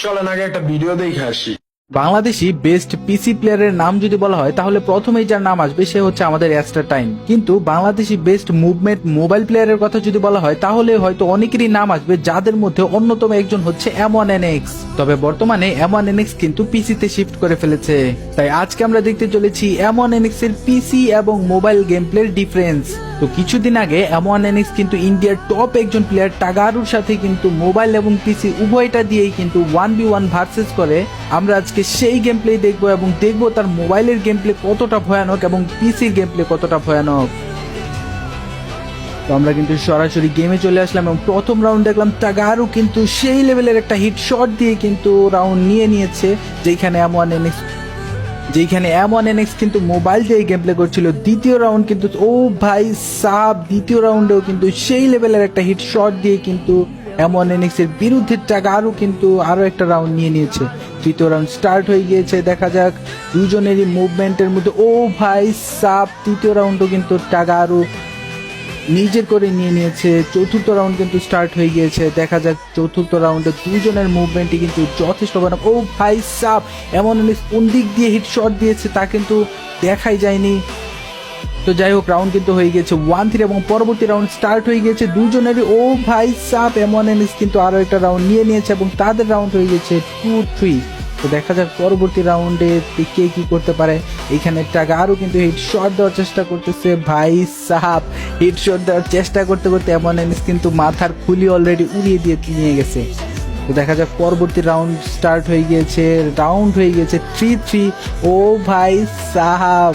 চলেন আগে একটা ভিডিও দেখে আসি। বাংলাদেশি বেস্ট পিসি প্লেয়ারের নাম যদি বলা হয় তাহলে প্রথমেই যার নাম আসবে সে হচ্ছে আমাদের অ্যাস্টার টাইম। কিন্তু বাংলাদেশি বেস্ট মুভমেন্ট মোবাইল প্লেয়ারের কথা যদি বলা হয় তাহলে হয়তো অনেকেরই নাম আসবে, যাদের মধ্যে অন্যতম একজন হচ্ছে M1NX। তবে বর্তমানে M1NX কিন্তু পিসিতে শিফট করে ফেলেছে, তাই আজকে আমরা দেখতে চলেছি M1NX এর পিসি এবং মোবাইল গেম প্লের ডিফারেন্স। তো কিছুদিন আগে M1NX কিন্তু ইন্ডিয়ার টপ একজন প্লেয়ার টাগারুর সাথে কিন্তু মোবাইল এবং পিসি উভয়টা দিয়েই কিন্তু 1v1 ভার্সেস করে। আমরা আজকে সেই গেম প্লে দেখবো এবং দেখবো তার মোবাইলের গেম প্লে কতটা ভয়ানক এবং পিসির গেম প্লে কতটা ভয়ানক। তো আমরা কিন্তু সরাসরি গেমে চলে আসলাম এবং প্রথম রাউন্ড দেখলাম টাগারু কিন্তু সেই লেভেলের একটা হিট শট দিয়ে কিন্তু রাউন্ড নিয়ে নিয়েছে, যেখানে M1NX কিন্তু মোবাইল দিয়ে গেম প্লে করছিল। দ্বিতীয় রাউন্ড কিন্তু ও ভাই সাব, দ্বিতীয় রাউন্ডেও কিন্তু সেই লেভেলের একটা হিট শট দিয়ে কিন্তু M1NX এর বিরুদ্ধে টাগারু কিন্তু আরো একটা রাউন্ড নিয়ে নিয়েছে। তৃতীয় রাউন্ড স্টার্ট হয়ে গিয়েছে, দেখা যাক দুজনেরই মুভমেন্টের মধ্যে। ও ভাই সাব, তৃতীয় রাউন্ডও কিন্তু টাগারু নিজের করে নিয়ে নিয়েছে। চতুর্থ রাউন্ড কিন্তু স্টার্ট হয়ে গিয়েছে, দেখা যাক চতুর্থ রাউন্ডে দুজনের মুভমেন্টই কিন্তু যথেষ্ট ভালো। ও ভাই সাব, M1NX কোন দিক দিয়ে হিট শট দিয়েছে তা কিন্তু দেখাই যায়নি। তো যাই হোক, রাউন্ড কিন্তু হয়ে গেছে 1-3 এবং পরবর্তী রাউন্ড স্টার্ট হয়ে গেছে দুজনেরই। ও ভাই সাব, M1NX কিন্তু আরো একটা রাউন্ড নিয়ে নিয়েছে এবং তাদের রাউন্ড হয়ে গেছে 2-3। তো দেখা যাক পরবর্তী রাউন্ডে কে কি করতে পারে। এখানে টাগারু কিন্তু হিট শট দেওয়ার চেষ্টা করতেছে। ভাই সাহাব, হিট শট দেওয়ার চেষ্টা করতে করতে M1NX কিন্তু মাথার খুলি অলরেডি উড়িয়ে দিয়ে নিয়ে গেছে। তো দেখা যাক পরবর্তী রাউন্ড স্টার্ট হয়ে গিয়েছে, রাউন্ড হয়ে গেছে 3-3। ও ভাই সাহাব,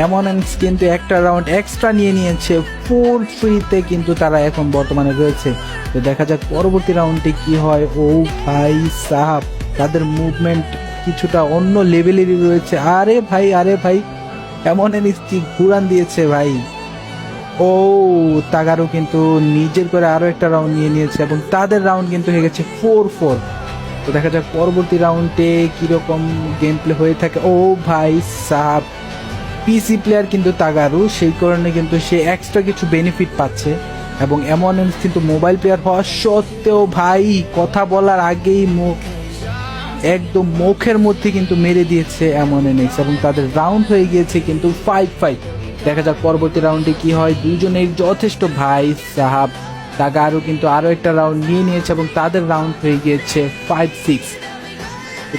M1NX কিন্তু একটা রাউন্ড এক্সট্রা নিয়ে নিয়েছে। 4-3-তে কিন্তু তারা এখন বর্তমানে রয়েছে। তো দেখা যাক পরবর্তী রাউন্ডে কি হয়। ও ভাই সাহাব, তাদের মুভমেন্ট কিছুটা অন্য লেভেলেরই রয়েছে। আরে ভাই M1NX কি ঘুরান দিয়েছে ভাই। ও টাগারু কিন্তু নিজের করে আরো একটা রাউন্ড নিয়ে নিয়েছে এবং তাদের রাউন্ড কিন্তু হয়ে গেছে 4-4। তো দেখা যাক পরবর্তী রাউন্ডে কিরকম গেম প্লে হয়ে থাকে। ও ভাই সাহাব, পিসি প্লেয়ার কিন্তু টাগারু, সেই কারণে কিন্তু সে এক্সট্রা কিছু বেনিফিট পাচ্ছে। এবং M1NX কিন্তু মোবাইল প্লেয়ার হওয়া সত্ত্বেও ভাই কথা বলার আগেই একদম মুখের মধ্যে কিন্তু মেরে দিয়েছে M1NX এবং তাদের রাউন্ড হয়ে গিয়েছে কিন্তু 5-5। দেখা যাক পরবর্তী রাউন্ডে কি হয়। দুজনেই যথেষ্ট ভাই সাহাব, টাগারু কিন্তু আরো একটা রাউন্ড নিয়ে নিয়েছে এবং তাদের রাউন্ড হয়ে গিয়েছে 5-6।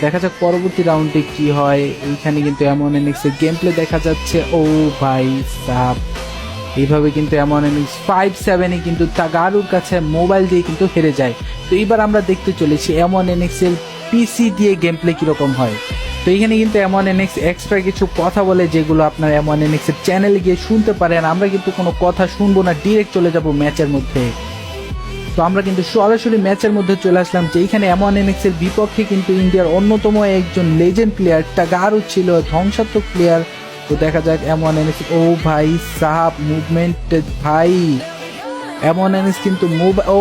দেখা যাক পরবর্তী রাউন্ডে কি হয়। এইখানে কিন্তু M1NX এর গেম প্লে দেখা যাচ্ছে। ও ভাই সাহাব, এইভাবে কিন্তু M1NX 5-7-এ কিন্তু টাগারুর কাছে মোবাইল দিয়ে কিন্তু হেরে যায়। তো এইবার আমরা দেখতে চলেছি M1NX এর পিসি দিয়ে গেম প্লে কিরকম হয়। তো এখানে কিন্তু M1NX এক্সট্রা কিছু কথা বলে, যেগুলো আপনার M1NX এর চ্যানেলে গিয়ে শুনতে পারেন। আমরা কিন্তু কোনো কথা শুনবো না, ডিরেক্ট চলে যাব ম্যাচের মধ্যে। তো আমরা কিন্তু সরাসরি ম্যাচের মধ্যে চলে আসলাম, যেখানে M1NX এর বিপক্ষে কিন্তু ইন্ডিয়ার অন্যতম একজন লেজেন্ড প্লেয়ার টাগারু ছিল, ধ্বংসাত্মক প্লেয়ার। তো দেখা যাক M1NX। ও ভাই সাহাব, মুভমেন্ট ভাই M1NX কিন্তু ও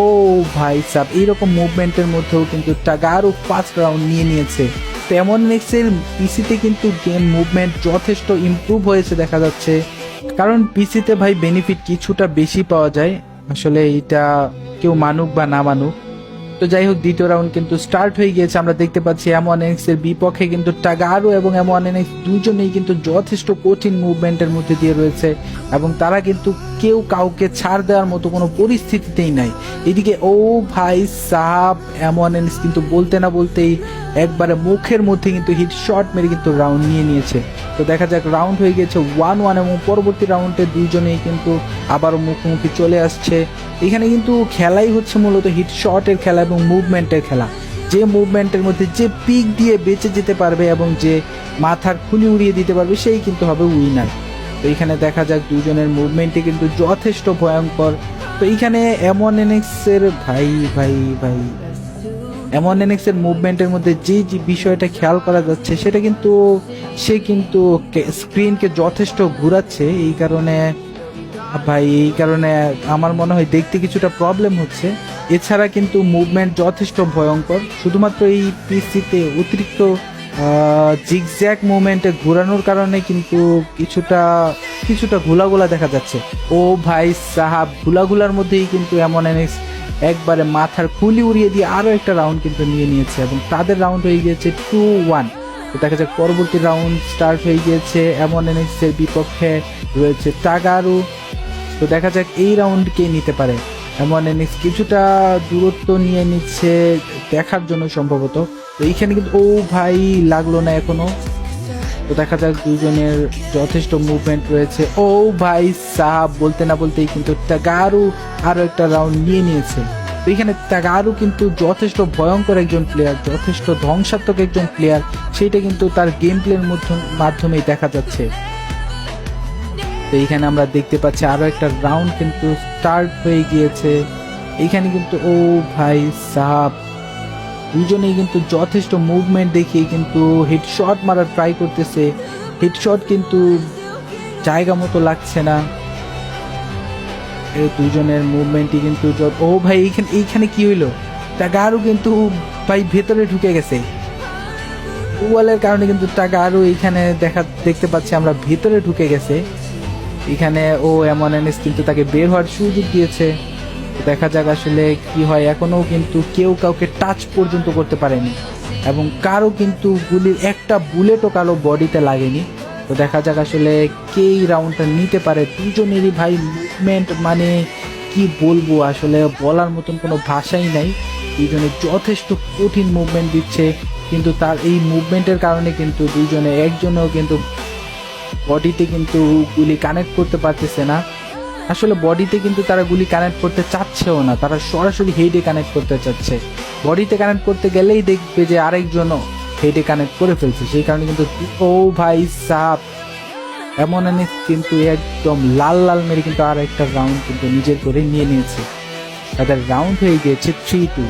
ভাই সাহাব, এইরকম মুভমেন্টের মধ্যেও কিন্তু টাগারু ফার্স্ট রাউন্ড নিয়ে নিয়েছে। তো M1NX এর পিসিতে কিন্তু গেম মুভমেন্ট যথেষ্ট ইমপ্রুভ হয়েছে দেখা যাচ্ছে, কারণ পিসিতে ভাই বেনিফিট কিছুটা বেশি পাওয়া যায়। আসলে এটা কেউ মানুক বা না মানুক। তো যাই হোক, দ্বিতীয় রাউন্ড কিন্তু স্টার্ট হয়ে গিয়েছে। আমরা দেখতে পাচ্ছি M1NX এর বিপক্ষে কিন্তু টাগারু এবং M1NX দুজনেই কিন্তু যথেষ্ট কঠিন মুভমেন্টের মধ্যে দিয়ে রয়েছে এবং তারা কিন্তু কেউ কাউকে ছাড় দেওয়ার মতো কোনো পরিস্থিতিতেই নাই। এদিকে ও ভাই সাহাব, M1NX কিন্তু বলতে না বলতেই একবারে মুখের মধ্যে কিন্তু হিট শট মেরে কিন্তু রাউন্ড নিয়ে নিয়েছে। তো দেখা যাক রাউন্ড হয়ে গেছে 1-1 এবং পরবর্তী রাউন্ডে দুইজনেই কিন্তু আবারও মুখোমুখি চলে আসছে। এখানে কিন্তু খেলাই হচ্ছে মূলত হিট শটের খেলা এবং মুভমেন্টের খেলা। যে মুভমেন্টের মধ্যে যে পিক দিয়ে বেঁচে যেতে পারবে এবং যে মাথার খুলি উড়িয়ে দিতে পারবে সেই কিন্তু হবে উইনার। তো এখানে দেখা যাক দুজনের মুভমেন্টই কিন্তু যথেষ্ট ভয়ঙ্কর। তো এইখানে M1NX এর M1NX এর মুভমেন্টের মধ্যে যে বিষয়টা খেয়াল করা যাচ্ছে সেটা কিন্তু সে কিন্তু স্ক্রিনকে যথেষ্ট ঘুরাচ্ছে। এই কারণে আমার মনে হয় দেখতে কিছুটা প্রবলেম হচ্ছে। এছাড়া কিন্তু মুভমেন্ট যথেষ্ট ভয়ঙ্কর। শুধুমাত্র এই পিসিতে অতিরিক্ত জিগজ্যাগ মুভমেন্টে ঘোরানোর কারণে কিন্তু কিছুটা ঘোলাঘোলা দেখা যাচ্ছে। ও ভাই সাহাব, ঘোলাঘোলার মধ্যেই কিন্তু M1NX একবারে মাথার খুলি উড়িয়ে দিয়ে আরো একটা রাউন্ড কিন্তু নিয়ে নিয়েছে এবং তাদের রাউন্ড হয়ে গিয়েছে 2-1। তো দেখা যাক পরবর্তী রাউন্ড স্টার্ট হয়ে গিয়েছে এমন এর বিপক্ষে রয়েছে টাগারু। তো দেখা যাক এই রাউন্ড কে নিতে পারে। এমন এনিক্স কিছুটা দূরত্ব নিয়ে নিচ্ছে দেখার জন্য সম্ভবত। তো এইখানে কিন্তু ও ভাই লাগলো না এখনো। তো দেখা যাক দুজনের যথেষ্ট মুভমেন্ট রয়েছে। ও ভাই সাহাব বলতে না বলতেই কিন্তু টাগারু আরো একটা রাউন্ড নিয়ে নিয়েছে। তো এখানে টাগারু কিন্তু যথেষ্ট ভয়ঙ্কর একজন প্লেয়ার, যথেষ্ট ধ্বংসাত্মক একজন প্লেয়ার, সেটা কিন্তু তার গেম প্লের মাধ্যমেই দেখা যাচ্ছে। তো এইখানে আমরা দেখতে পাচ্ছি আরো একটা রাউন্ড কিন্তু স্টার্ট হয়ে গিয়েছে। এইখানে কিন্তু ও ভাই সাহাব দুজনেই কিন্তু যথেষ্ট মুভমেন্ট দেখিয়ে কিন্তু হেডশট মারার ট্রাই করতেছে। হেডশট কিন্তু জায়গা মতো লাগছে না। এই দুজনের মুভমেন্টই কিন্তু ও ভাই এইখানে কি হইলো? টাগারু কিন্তু ভাই ভেতরে ঢুকে গেছে। ওয়ালের কারণে কিন্তু টাগারু এইখানে দেখতে পাচ্ছি আমরা ভেতরে ঢুকে গেছে। এখানে ও এমন এনএস কিন্তু তাকে বের হওয়ার সুযোগ দিয়েছে। দেখা যাক আসলে কি হয়। এখনো কিন্তু কেউ কাউকে টাচ পর্যন্ত করতে পারেনি এবং কারো কিন্তু গুলির একটা বুলেটও কারো বডিতে লাগেনি। তো দেখা যাক আসলে কে এই রাউন্ডটা নিতে পারে। দুজনেরই ভাই মুভমেন্ট মানে কি বলবো, আসলে বলার মতন কোনো ভাষাই নাই। দুজনে যথেষ্ট কঠিন মুভমেন্ট দিচ্ছে, কিন্তু তার এই মুভমেন্টের কারণে কিন্তু দুজনে একজনেও কিন্তু বডিতে কিন্তু গুলি কানেক্ট করতে পারতেছে না। আসলে বডিতে কিন্তু তারা গুলি কানেক্ট করতে চাচ্ছেও না, তারা সরাসরি হেডে কানেক্ট করতে চাচ্ছে। বডিতে কানেক্ট করতে গেলেই দেখবে যে আরেকজনও হেডে কানেক্ট করে ফেলছে, সেই কারণে কিন্তু ও ভাই সাপ এমন কিন্তু একদম লাল লাল মেরে কিন্তু আর একটা রাউন্ড কিন্তু নিজের করে নিয়ে নিয়েছে। তাদের রাউন্ড হয়ে গিয়েছে 3-2।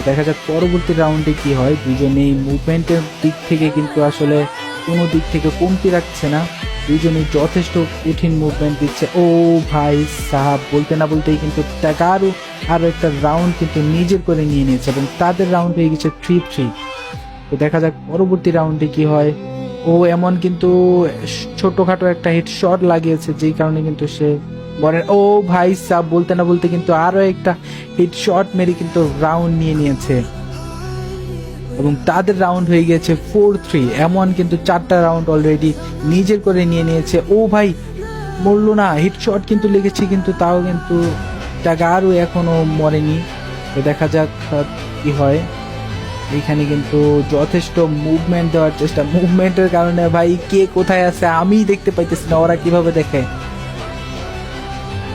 দেখা যাক পরবর্তী রাউন্ডে কি হয়। দুজনেই মুভমেন্টের দিক থেকে কিন্তু আসলে কোনো দিক থেকে কমতি রাখছে না, দুজনেই যথেষ্ট কঠিন মুভমেন্ট দিচ্ছে। ও ভাই সাহাব বলতে না বলতেই কিন্তু টাগারু আরো একটা রাউন্ড কিন্তু নিজের করে নিয়ে নিয়েছে এবং তাদের রাউন্ড হয়ে গেছে 3-3। তো দেখা যাক পরবর্তী রাউন্ডে কি হয়। ও এমন কিন্তু ছোটখাটো একটা হেডশট লাগিয়েছে, যেই কারণে কিন্তু সে ও ভাই সাহাব বলতে না বলতে কিন্তু আরো একটা হেডশট মেরে কিন্তু রাউন্ড নিয়ে নিয়েছে এবং তাদের রাউন্ড হয়ে গেছে 4-3। এমন কিন্তু 4টা রাউন্ড অলরেডি নিজের করে নিয়ে নিয়েছে। ও ভাই মরলো না, হিটশট কিন্তু লেগেছে, কিন্তু তাও কিন্তু টাগারু এখনো মরেনি। তো দেখা যাক কি হয়। এখানে কিন্তু যথেষ্ট মুভমেন্ট দেওয়ার চেষ্টা, মুভমেন্টের কারণে ভাই কে কোথায় আছে আমি দেখতে পাইতেছি না, ওরা কিভাবে দেখে।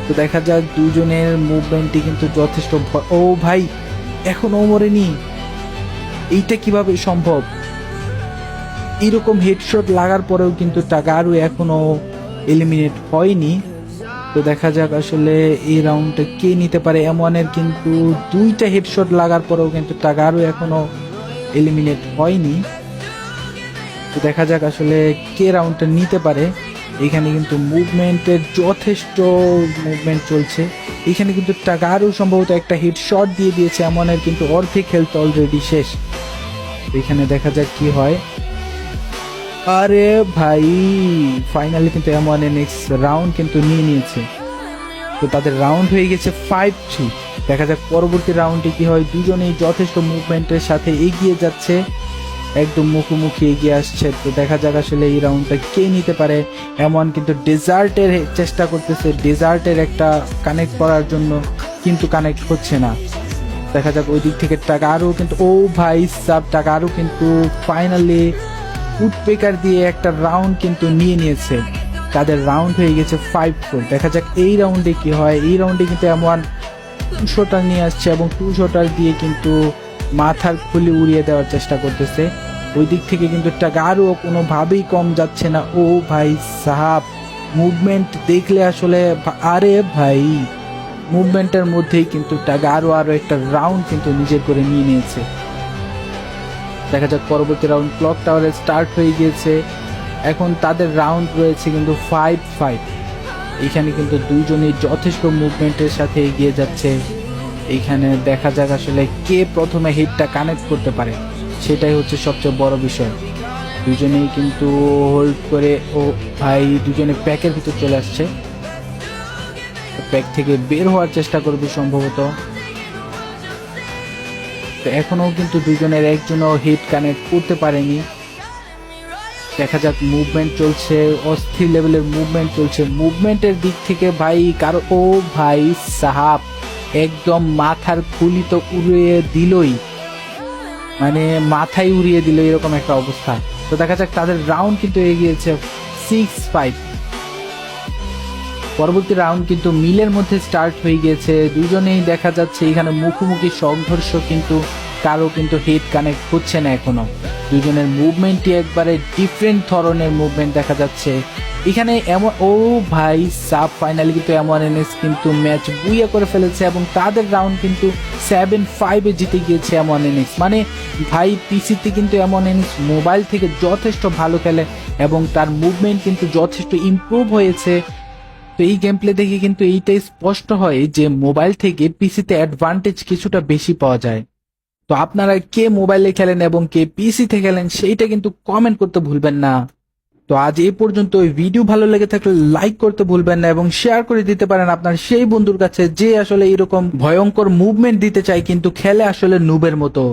তো দেখা যাক দুজনের মুভমেন্টই কিন্তু যথেষ্ট। ও ভাই এখনো মরেনি, এইটা কিভাবে সম্ভব? এরকম হেডশট লাগার পরেও কিন্তু টাগারু এখনো এলিমিনেট হয়নি। তো দেখা যাক আসলে এই রাউন্ডটা কে নিতে পারে। এমনের কিন্তু 2টা হেডশট লাগার পরেও কিন্তু টাগারু এখনো এলিমিনেট হয়নি। তো দেখা যাক আসলে কে রাউন্ডটা নিতে পারে। এখানে কিন্তু মুভমেন্টের যথেষ্ট মুভমেন্ট চলছে। এখানে কিন্তু টাগারু সম্ভবত একটা হেডশট দিয়ে দিয়েছে এমনের, কিন্তু অর্ধেক হেলথ অলরেডি শেষ। এখানে দেখা যাক কি হয়। আরে ভাই ফাইনালি কিন্তু এমন নেক্সট রাউন্ড কিন্তু নিয়ে নিয়েছে। তো তাদের রাউন্ড হয়ে গেছে 5-3। দেখা যাক পরবর্তী রাউন্ডে কি হয়। দুজনেই যথেষ্ট মুভমেন্টের সাথে এগিয়ে যাচ্ছে, একদম মুখোমুখি এগিয়ে আসছে। তো দেখা যাক আসলে এই রাউন্ডটা কে নিতে পারে। এমন কিন্তু ডেজার্টের চেষ্টা করতেছে, ডেজার্টের একটা কানেক্ট করার জন্য, কিন্তু কানেক্ট হচ্ছে না। দেখা যাক ওই দিক থেকে টাগারু কিন্তু ও ভাই সাব টাগারু কিন্তু ফাইনালি উডপেকার দিয়ে একটা রাউন্ড কিন্তু নিয়ে নিয়েছে। তাদের রাউন্ড হয়ে গেছে 5-4। দেখা যাক এই রাউন্ডে কি হয়। এই রাউন্ডে কিন্তু এমন 2 শটার নিয়ে আসছে এবং 2 শটার দিয়ে কিন্তু মাথার খুলি উড়িয়ে দেওয়ার চেষ্টা করতেছে। ওই দিক থেকে কিন্তু টাগারু কোনোভাবেই কম যাচ্ছে না। ও ভাই সাহাব মুভমেন্ট দেখলে আসলে, আরে ভাই মুভমেন্টের মধ্যেই কিন্তু টাগারু আরো একটা রাউন্ড কিন্তু নিজের করে নিয়ে নিয়েছে। দেখা যাক পরবর্তী রাউন্ড। ক্লক টাওয়ারে স্টার্ট হয়ে গিয়েছে। এখন তাদের রাউন্ড রয়েছে কিন্তু 5-5। এইখানে কিন্তু দুইজনই যথেষ্ট মুভমেন্টের সাথে এগিয়ে যাচ্ছে। এইখানে দেখা যাক আসলে কে প্রথমে হিটটা কানেক্ট করতে পারে, সেটাই হচ্ছে সবচেয়ে বড় বিষয়। দুজনেই কিন্তু হোল্ড করে, ও ভাই দুজনে প্যাকের ভিতর চলে আসছে, প্যাক থেকে বের হওয়ার চেষ্টা করবে সম্ভবত। তো এখনো কিন্তু দুজনের একজনও হিট কানেক্ট করতে পারেনি। দেখা যাক, মুভমেন্ট চলছে, অস্থির লেভেলের মুভমেন্ট চলছে। মুভমেন্টের দিক থেকে ভাই কারো, ও ভাই সাহাব একদম মাথার খুলি তো উড়িয়ে দিলই, মানে মাথায় উড়িয়ে দিল এরকম একটা অবস্থা। তো দেখা যাক, তাদের রাউন্ড কিন্তু এগিয়েছে 6-5। পরবর্তী রাউন্ড কিন্তু মিলের মধ্যে স্টার্ট হয়ে গিয়েছে। দুজনেই দেখা যাচ্ছে এখানে মুখোমুখি সংঘর্ষ, কিন্তু কারো কিন্তু হিট কানেক্ট হচ্ছে না এখনো। দুজনের মুভমেন্টই একবারে ডিফারেন্ট ধরনের মুভমেন্ট দেখা যাচ্ছে এখানে। এমন, ও ভাই সাব ফাইনালি কিন্তু M1NX কিন্তু ম্যাচ বুইয়া করে ফেলেছে এবং তাদের রাউন্ড কিন্তু 7-5 জিতে গিয়েছে M1NX। মানে ভাই পিসিতে কিন্তু M1NX মোবাইল থেকে যথেষ্ট ভালো খেলে এবং তার মুভমেন্ট কিন্তু যথেষ্ট ইমপ্রুভ হয়েছে। তো এই গেম প্লে দেখে কিন্তু এইটাই স্পষ্ট হয় যে মোবাইল থেকে পিসিতে অ্যাডভান্টেজ কিছুটা বেশি পাওয়া যায়। তো আপনারা কে মোবাইলে খেলেন এবং কে পিসিতে খেলেন সেইটা কিন্তু কমেন্ট করতে ভুলবেন না। তো আজ এই পর্যন্ত। ভিডিও ভালো লেগে থাকলে লাইক করতে ভুলবেন না এবং শেয়ার করে দিতে পারেন আপনার সেই বন্ধুর কাছে যে আসলে এরকম ভয়ঙ্কর মুভমেন্ট দিতে চায় কিন্তু খেলে আসলে নুবের মতো।